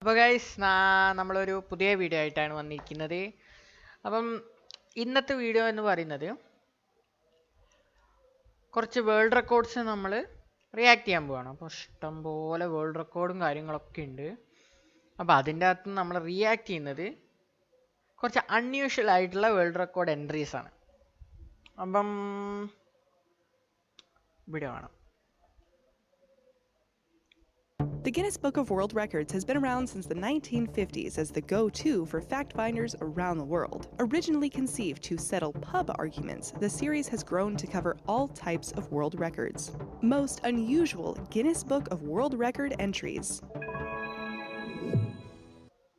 അപ്പോൾ ഗൈസ് നമ്മളൊരു പുതിയ വീഡിയോ ആയിട്ടാണ് വന്നിരിക്കുന്നത്. അപ്പം ഇന്നത്തെ വീഡിയോ എന്ന് പറയുന്നത് കുറച്ച് വേൾഡ് റെക്കോർഡ്സ് നമ്മൾ റിയാക്ട് ചെയ്യാൻ പോവുകയാണ്. അപ്പോൾ ഇഷ്ടംപോലെ വേൾഡ് റെക്കോർഡും കാര്യങ്ങളൊക്കെ ഉണ്ട്. അപ്പോൾ അതിൻ്റെ അകത്ത് നമ്മൾ റിയാക്ട് ചെയ്യുന്നത് കുറച്ച് അൺയൂഷ്വൽ ആയിട്ടുള്ള വേൾഡ് റെക്കോർഡ് എൻട്രീസ് ആണ്. അപ്പം വീഡിയോ കാണാം. The Guinness Book of World Records has been around since the 1950s as the go-to for fact-finders around the world. Originally conceived to settle pub arguments, the series has grown to cover all types of world records. Most unusual Guinness Book of World Record entries.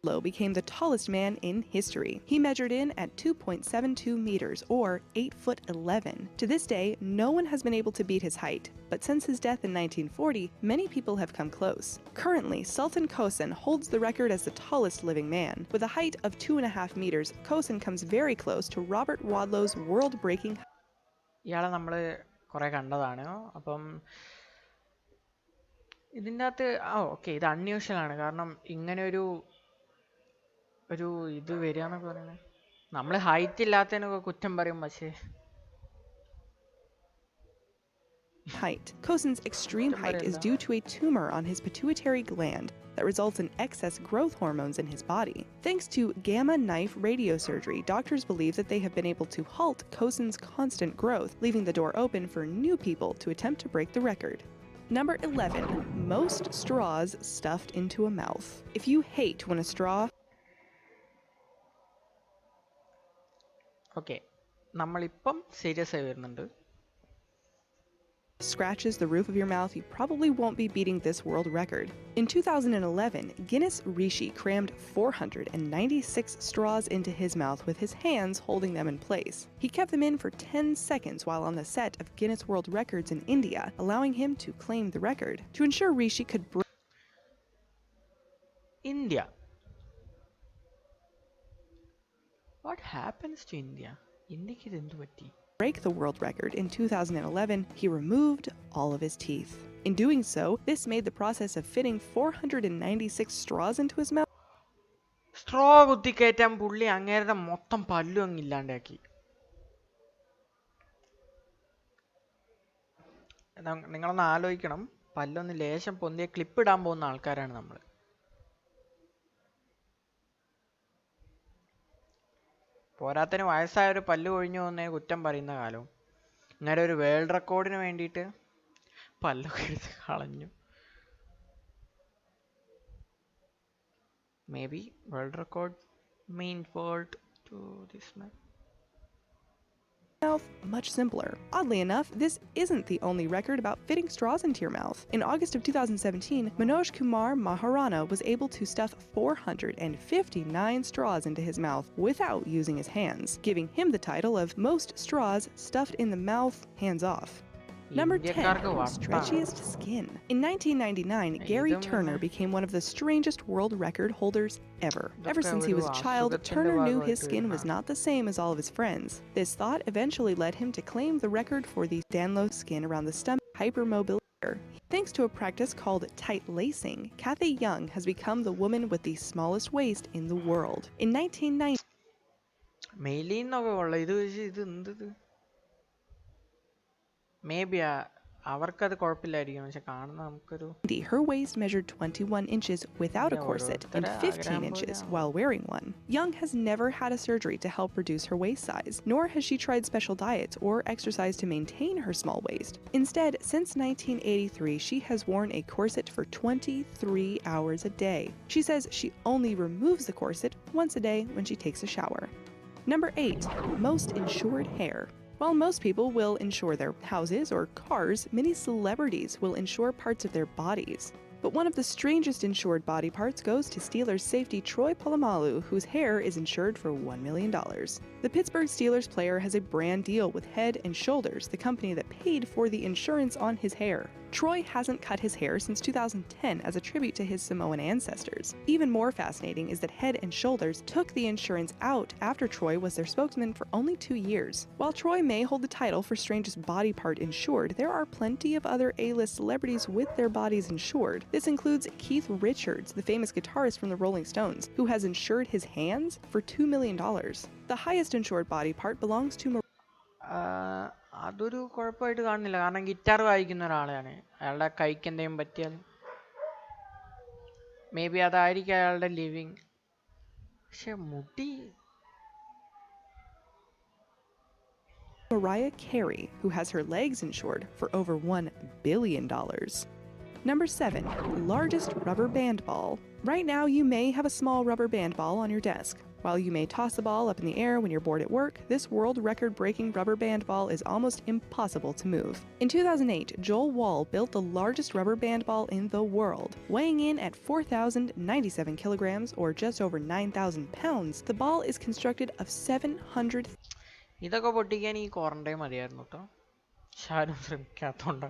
Lowe became the tallest man in history. He measured in at 2.72 meters or 8 foot 11. To this day, no one has been able to beat his height, but since his death in 1940, many people have come close. Currently, Sultan Kosen holds the record as the tallest living man. With a height of 2.5 meters, Kosen comes very close to Robert Wadlow's world-breaking. ഇയാളെ നമ്മൾ കുറേ കണ്ടതാണ്. അപ്പം ഇതിൻ്റെ അകത്ത് okay, ഇത് unusual ആണ്. കാരണം ഇങ്ങനെ ഒരു ഇത് വരിക എന്നൊക്കെ പറയുന്നത്, നമ്മൾ ഹൈറ്റ് ഇല്ലാത്തതിനൊക്കെ കുറ്റം പറയും, പക്ഷേ height. Kosen's extreme height is due to a tumor on his pituitary gland that results in excess growth hormones in his body. Thanks to gamma knife radiosurgery, doctors believe that they have been able to halt Kosen's constant growth, leaving the door open for new people to attempt to break the record. Number 11. Most straws stuffed into a mouth. If you hate when a straw okay, നമ്മളിപ്പം serious ആയി വരുന്നുണ്ട്. scratches the roof of your mouth, you probably won't be beating this world record. In 2011, Guinness Rishi crammed 496 straws into his mouth with his hands holding them in place. He kept them in for 10 seconds while on the set of Guinness World Records in India, allowing him to claim the record. To ensure Rishi could India. What happens to India? ഇന്ത്യക്ക് ഇത് എന്ത് പറ്റി? break the world record in 2011, he removed all of his teeth. In doing so, this made the process of fitting 496 straws into his mouth. Straw കുത്തിക്കയറ്റാൻ പുള്ളി അങ്ങേരുടെ മൊത്തം പല്ലും അങ്ങ് ഇല്ലാണ്ടാക്കി. നിങ്ങളൊന്ന് ആലോചിക്കണം, പല്ലൊന്ന് ലേശം പൊന്തിയ ക്ലിപ്പ് ഇടാൻ പോകുന്ന ആൾക്കാരാണ് നമ്മൾ. പോരാത്തതിന് വയസ്സായ ഒരു പല്ല് കൊഴിഞ്ഞു പോകുന്നതിന് കുറ്റം പറയുന്ന കാലവും. ഇങ്ങനെ ഒരു വേൾഡ് റെക്കോർഡിന് വേണ്ടിയിട്ട് പല്ലൊക്കെ എടുത്ത് കളഞ്ഞു. May be world record mean fault to this man. Mouth much simpler. Oddly enough, this isn't the only record about fitting straws into your mouth. In August of 2017, Manoj Kumar Maharana was able to stuff 459 straws into his mouth without using his hands, giving him the title of most straws stuffed in the mouth hands off. Number 10. Stretchiest Skin. In 1999, Gary Turner became one of the strangest world record holders ever. Ever since he was a child, Turner knew his skin was not the same as all of his friends. This thought eventually led him to claim the record for the Stanlow skin around the stomach hypermobility. Thanks to a practice called tight lacing, Kathy Young has become the woman with the smallest waist in the world. In 1990, maybe അവർക്കത് കുഴപ്പമില്ലായിരിക്കും, പക്ഷെ കാണുന്ന നമുക്കൊരു. her waist measured 21 inches without a corset and 15 inches while wearing one. Young has never had a surgery to help reduce her waist size, nor has she tried special diets or exercise to maintain her small waist. Instead, since 1983, she has worn a corset for 23 hours a day. She says she only removes the corset once a day when she takes a shower. Number 8. Most insured hair. While most people will insure their houses or cars, many celebrities will insure parts of their bodies. But one of the strangest insured body parts goes to Steelers safety Troy Polamalu, whose hair is insured for $1 million. The Pittsburgh Steelers player has a brand deal with Head & Shoulders, the company that paid for the insurance on his hair. Troy hasn't cut his hair since 2010 as a tribute to his Samoan ancestors. Even more fascinating is that Head & Shoulders took the insurance out after Troy was their spokesman for only 2 years. While Troy may hold the title for strangest body part insured, there are plenty of other A-list celebrities with their bodies insured. This includes Keith Richards, the famous guitarist from the Rolling Stones, who has insured his hands for $2 million. The highest insured body part belongs to അതൊരു കുഴപ്പമായിട്ട് കാണുന്നില്ല, കാരണം guitar വായിക്കുന്ന ഒരാളാണ്. അയാളുടെ കൈക്ക് എന്തെങ്കിലും പറ്റിയാൽ may be അതായിരിക്കും അയാളുടെ ലിവിങ്. പക്ഷെ മുടി Mariah Carey, who has her legs insured for over $1 billion. Number 7. Largest rubber band ball. Right now, you may have a small rubber band ball on your desk. While you may toss the ball up in the air when you're bored at work, this world record-breaking rubber band ball is almost impossible to move. In 2008, Joel Wall built the largest rubber band ball in the world. Weighing in at 4,097 kilograms, or just over 9,000 pounds, the ball is constructed of 700. ഇതൊക്കെ പൊട്ടിക്കാൻ ഈ quarantine മതിയായിരുന്നു കേട്ടോ. ആരും ശ്രമിക്കാത്തോണ്ട.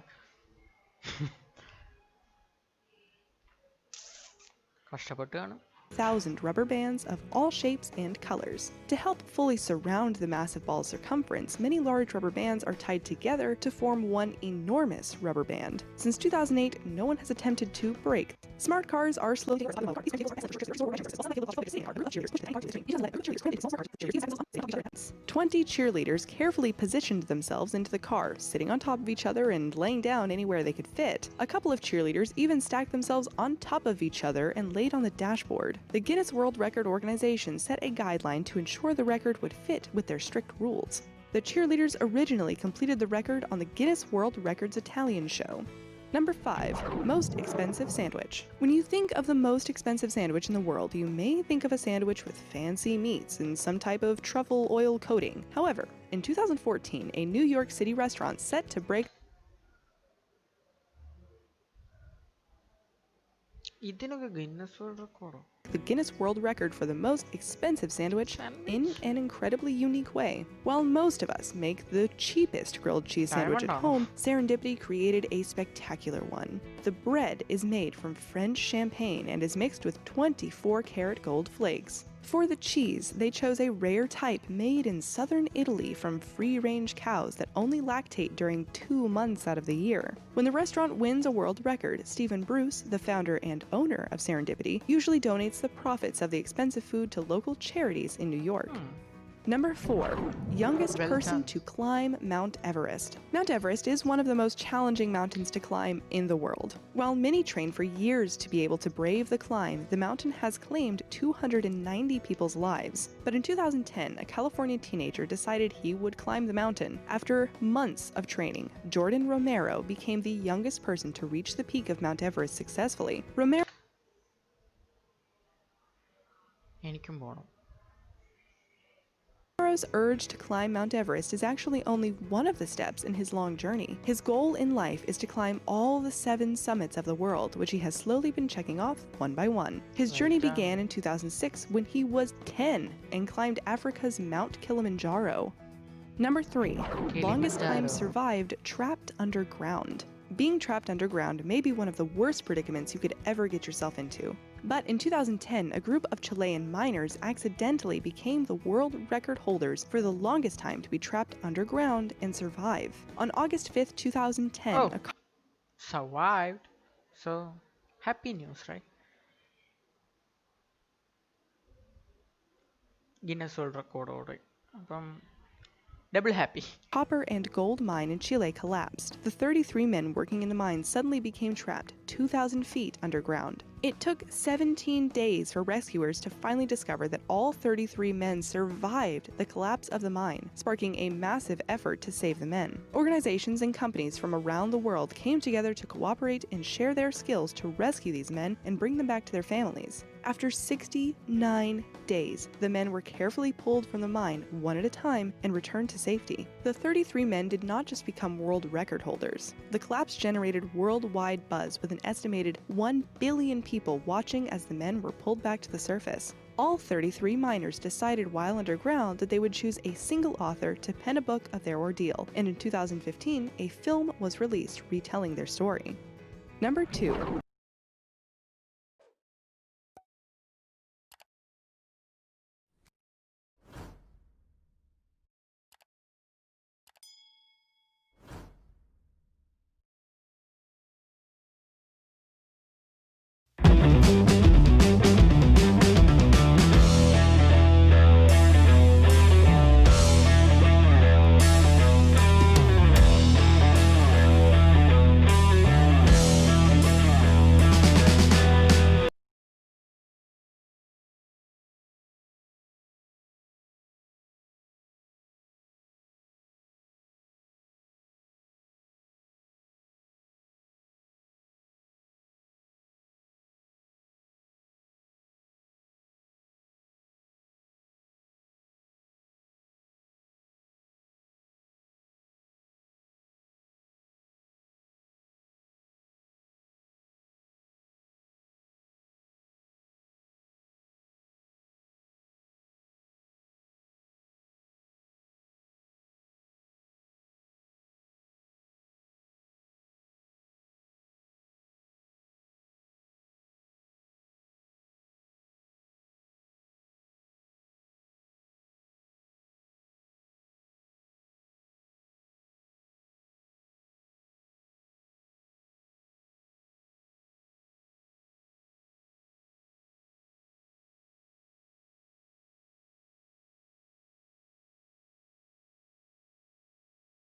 കഷ്ടപ്പെട്ട് കാണും. 1,000 rubber bands of all shapes and colors. To help fully surround the massive ball's circumference, many large rubber bands are tied together to form one enormous rubber band. Since 2008, no one has attempted to break. Smart cars are slowly 20 cheerleaders carefully positioned themselves into the car, sitting on top of each other and laying down anywhere they could fit. A couple of cheerleaders even stacked themselves on top of each other and laid on the dashboard. The Guinness World Record organization set a guideline to ensure the record would fit with their strict rules. The cheerleaders originally completed the record on the Guinness World Records Italian show. Number 5. Most expensive sandwich. When you think of the most expensive sandwich in the world, you may think of a sandwich with fancy meats and some type of truffle oil coating. However, in 2014, a New York City restaurant set to break ഇതിനൊക്കെ Guinness World റെക്കോർഡോ? the Guinness World Record for the most expensive sandwich in an incredibly unique way. While most of us make the cheapest grilled cheese sandwich at home, Serendipity created a spectacular one. The bread is made from French champagne and is mixed with 24-karat gold flakes. For the cheese, they chose a rare type made in southern Italy from free-range cows that only lactate during 2 months out of the year. When the restaurant wins a world record, Stephen Bruce, the founder and owner of Serendipity, usually donates the profits of the expensive food to local charities in New York. Number 4. Youngest person to climb Mount Everest. Mount Everest is one of the most challenging mountains to climb in the world. While many train for years to be able to brave the climb, the mountain has claimed 290 people's lives. But in 2010, a California teenager decided he would climb the mountain. After months of training, Jordan Romero became the youngest person to reach the peak of Mount Everest successfully. എനിക്കും പോണം. Romero's urge to climb Mount Everest is actually only one of the steps in his long journey. His goal in life is to climb all the 7 summits of the world, which he has slowly been checking off one by one. His journey began in 2006 when he was 10 and climbed Africa's Mount Kilimanjaro. Number 3. Longest time survived trapped underground. Being trapped underground may be one of the worst predicaments you could ever get yourself into. But in 2010, a group of Chilean miners accidentally became the world record holders for the longest time to be trapped underground and survive. On August 5th, 2010, survived. So, happy news, right? Guinness World Record order. Double happy. Copper and gold mine in Chile collapsed. The 33 men working in the mine suddenly became trapped 2,000 feet underground. It took 17 days for rescuers to finally discover that all 33 men survived the collapse of the mine, sparking a massive effort to save the men. Organizations and companies from around the world came together to cooperate and share their skills to rescue these men and bring them back to their families. After 69 days, the men were carefully pulled from the mine one at a time and returned to safety. The 33 men did not just become world record holders. The collapse generated worldwide buzz, with an estimated 1 billion people watching as the men were pulled back to the surface. All 33 miners decided while underground that they would choose a single author to pen a book of their ordeal, and in 2015, a film was released retelling their story. Number 2.